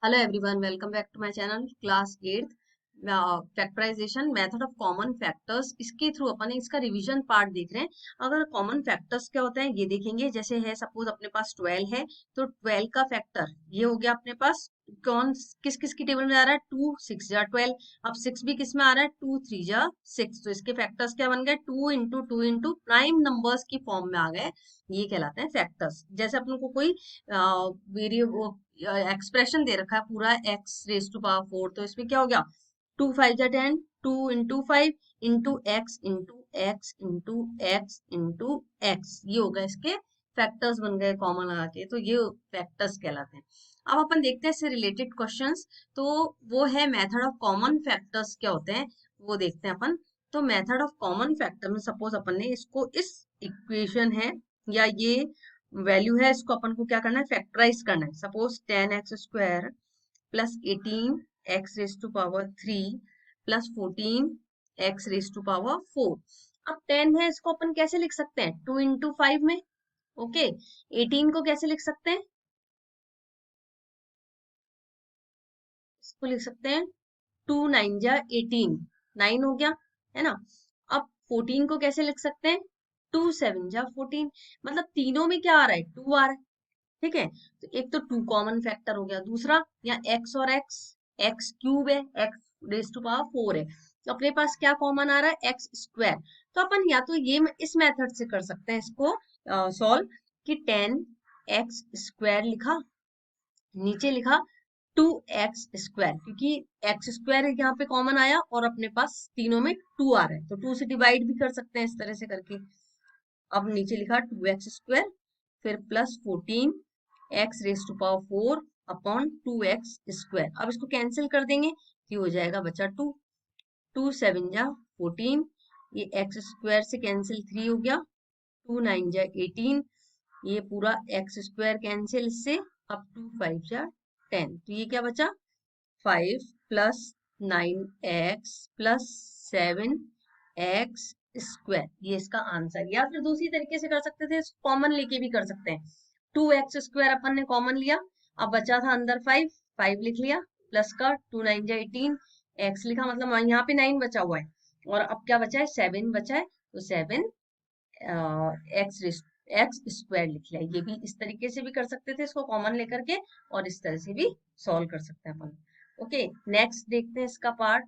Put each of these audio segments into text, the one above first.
Hello everyone, welcome back to my channel class 8th factorization method of common factors. इसके through अपन इसका revision part देख रहे हैं। अगर कॉमन फैक्टर्स क्या होते हैं ये देखेंगे। जैसे है सपोज अपने पास 12 है तो 12 का फैक्टर ये हो गया अपने पास। कौन किस किस की टेबल में आ रहा है? 2 6 जा 12। अब 6 भी किस में आ रहा है? 2 3 जा 6। तो इसके फैक्टर्स क्या बन गए? 2 इंटू 2 इंटू प्राइम नंबर्स की फॉर्म में आ गए। ये कहलाते हैं फैक्टर्स। जैसे अपन को कोई एक्सप्रेशन दे रखा है पूरा x रेज टू पावर 4, तो इसमें क्या हो गया? 2 5 जा 10, 2 into 5 into x into x into x into x. ये हो गया इसके फैक्टर्स बन गए कॉमन लगा के। तो ये फैक्टर्स कहलाते हैं। अब अपन देखते हैं इससे रिलेटेड क्वेश्चंस। तो वो है मेथड ऑफ कॉमन फैक्टर्स क्या होते हैं वो देखते हैं अपन। तो मेथड ऑफ कॉमन फैक्टर में सपोज अपन ने इसको इस इक्वेशन है या ये वैल्यू है, इसको अपन को क्या करना है? फैक्टराइज करना है। Suppose 10x² plus 18x⁻³ plus 14x⁻⁴। अब 10 है, इसको अपन कैसे लिख सकते हैं? 2 इंटू 5 में। ओके। 18 को कैसे लिख सकते हैं? इसको लिख सकते हैं 2 9 जा 18, 9 हो गया, है ना। अब 14 को कैसे लिख सकते हैं? 2 7 जा 14। मतलब तीनों में क्या आ रहा है? 2 आ रहा है। ठीक है। तो एक तो 2 कॉमन फैक्टर हो गया। दूसरा यहाँ x और x³ है, x⁻⁴ है। तो अपने पास क्या कॉमन आ रहा है? x²। तो अपन या तो ये इस मेथड से कर सकते हैं इसको सॉल्व, कि 10x² लिखा, नीचे लिखा 2x², क्योंकि x² यहाँ पे कॉमन आया और अपने पास तीनों में 2 आ रहा है, तो 2 से डिवाइड भी कर सकते हैं इस तरह से करके। अब नीचे लिखा 2x², फिर प्लस 14x⁻⁴ अपॉन 2x²। अब इसको कैंसिल कर देंगे, ये हो जाएगा बचा 2, 2 7 जा 14, ये x² से कैंसिल 3 हो गया, 2 9 जा 18, ये पूरा x² कैंसिल इससे। अब 2 5 जा 10, तो ये क्या बचा? 5 प्लस 9x प्लस 7x²। ये इसका आंसर। या फिर दूसरी तरीके से कर सकते थे, कॉमन लेके भी कर सकते हैं। 2x² अपन ने कॉमन लिया, अब बचा था अंदर 5, 5 लिख लिया, प्लस का 2 9 जा 18, x लिखा, मतलब यहाँ पे 9 बचा हुआ है। और अब क्या बचा है? 7 बचा है, तो 7 x² लिख लिया। ये भी इस तरीके से भी कर सकते थे इसको कॉमन लेकर के, और इस तरह से भी सॉल्व कर सकते हैं अपन। ओके, नेक्स्ट देखते हैं इसका पार्ट।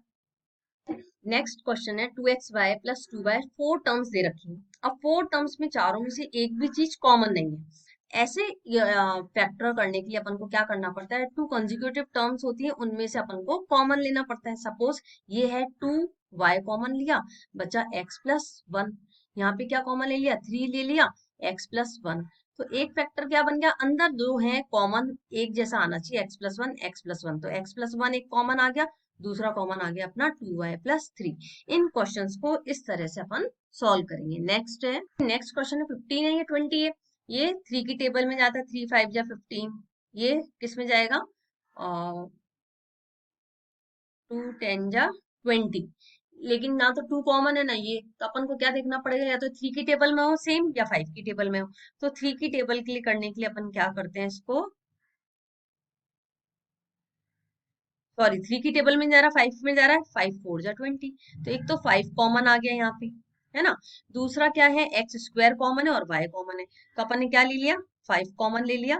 नेक्स्ट क्वेश्चन है 2xy प्लस 2y, 4 टर्म्स दे रखी हैं। अब 4 टर्म्स में चारों में से एक भी चीज कॉमन नहीं है। ऐसे फैक्टर करने के लिए अपन को क्या करना पड़ता है? 2 कंसेक्यूटिव टर्म्स होती है, उनमें से अपन को कॉमन लेना पड़ता है। सपोज ये है 2y कॉमन लिया, बचा x+1। यहाँ पे क्या कॉमन ले लिया? 3 ले लिया, x+1। तो एक फैक्टर क्या बन गया? अंदर दो है कॉमन, एक जैसा आना चाहिए, x+1 x+1। तो x+1 एक कॉमन आ गया, दूसरा कॉमन आ गया अपना 2y+3। इन क्वेश्चंस को इस तरह से अपन सॉल्व करेंगे। नेक्स्ट है, नेक्स्ट क्वेश्चन है 15 है, ये 20 है। ये 3 की टेबल में जाता है, 3 5 जा 15। ये किस में जाएगा? 2 10 जा 20। लेकिन ना तो 2 कॉमन है ना ये, तो अपन को क्या देखना पड़ेगा? या तो 3 की टेबल में हो सेम, या 5 की टेबल में हो। तो 3 की टेबल के लिए करने के लिए अपन क्या करते हैं इसको, सॉरी 3 की टेबल में जा रहा है, 5 में जा रहा है, 5 4 जा 20। तो एक तो 5 कॉमन आ गया यहाँ पे, है ना। दूसरा क्या है? x² कॉमन है और y कॉमन है। तो अपन ने क्या ले लिया? 5 कॉमन ले लिया,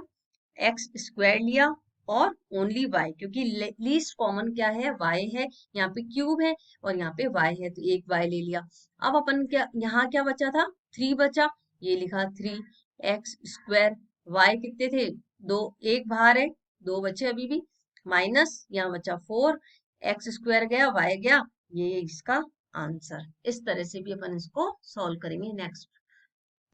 x² लिया और ओनली y, क्योंकि लीस्ट कॉमन क्या है? y है। यहाँ पे क्यूब है और यहाँ पे y है, तो एक y ले लिया। अब अपन क्या, यहाँ क्या बचा था? 3 बचा, ये लिखा 3x²। y कितने थे? दो, एक बाहर है, दो बचे अभी भी, माइनस यहाँ बचा 4, x² गया, y गया, ये इसका आंसर। इस तरह से भी अपन इसको सॉल्व करेंगे। Next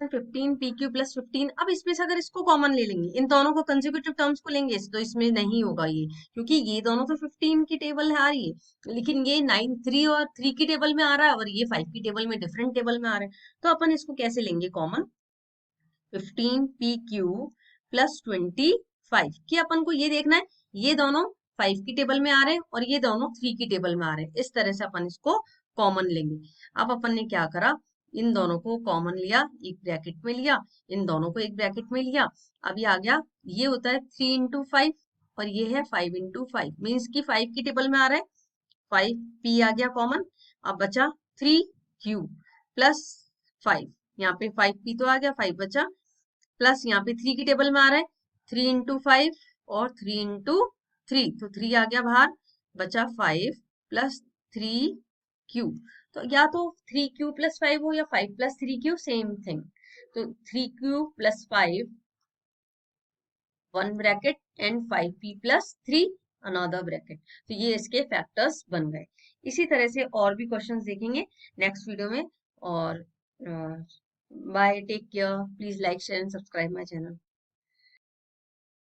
15 pq plus 15। अब इसमें से अगर इसको कॉमन ले लेंगे, इन दोनों को कंसेक्यूटिव टर्म्स को लेंगे, तो इसमें नहीं होगा ये, क्योंकि ये दोनों तो 15 की टेबल है आ रही है, लेकिन ये 9 3 और 3 की टेबल में आ रहा है, और ये 5 की टेबल में डिफरेंट टेबल में आ रहा है। तो अपन इसको कैसे लेंगे कॉमन? 15 pq प्लस 25, कि अपन को ये देखना है ये दोनों 5 की टेबल में आ रहे हैं और ये दोनों 3 की टेबल में आ रहे हैं। इस तरह से अपन इसको कॉमन लेंगे। अब अपन ने क्या करा? इन दोनों को कॉमन लिया, एक ब्रैकेट में लिया, इन दोनों को एक ब्रैकेट में लिया। अब ये आ गया, ये होता है 3 इंटू 5 और ये है 5 × 5 मीन्स की 5 की टेबल में आ रहा है 5p आ गया कॉमन। अब बचा 3q प्लस 5, यहाँ पे 5p तो आ गया, 5 बचा, प्लस यहाँ पे 3 की टेबल में आ रहा है 3 × 5 और 3 × 3, तो 3 आ गया बाहर, बचा 5 प्लस 3q। तो या तो 3q प्लस 5 हो या 5 प्लस 3q, सेम थिंग। तो 3q plus 5 1 bracket and 5p plus 3 another bracket. तो ये इसके फैक्टर्स बन गए। इसी तरह से और भी क्वेश्चंस देखेंगे नेक्स्ट वीडियो में। और bye, take care, please like share and subscribe my channel.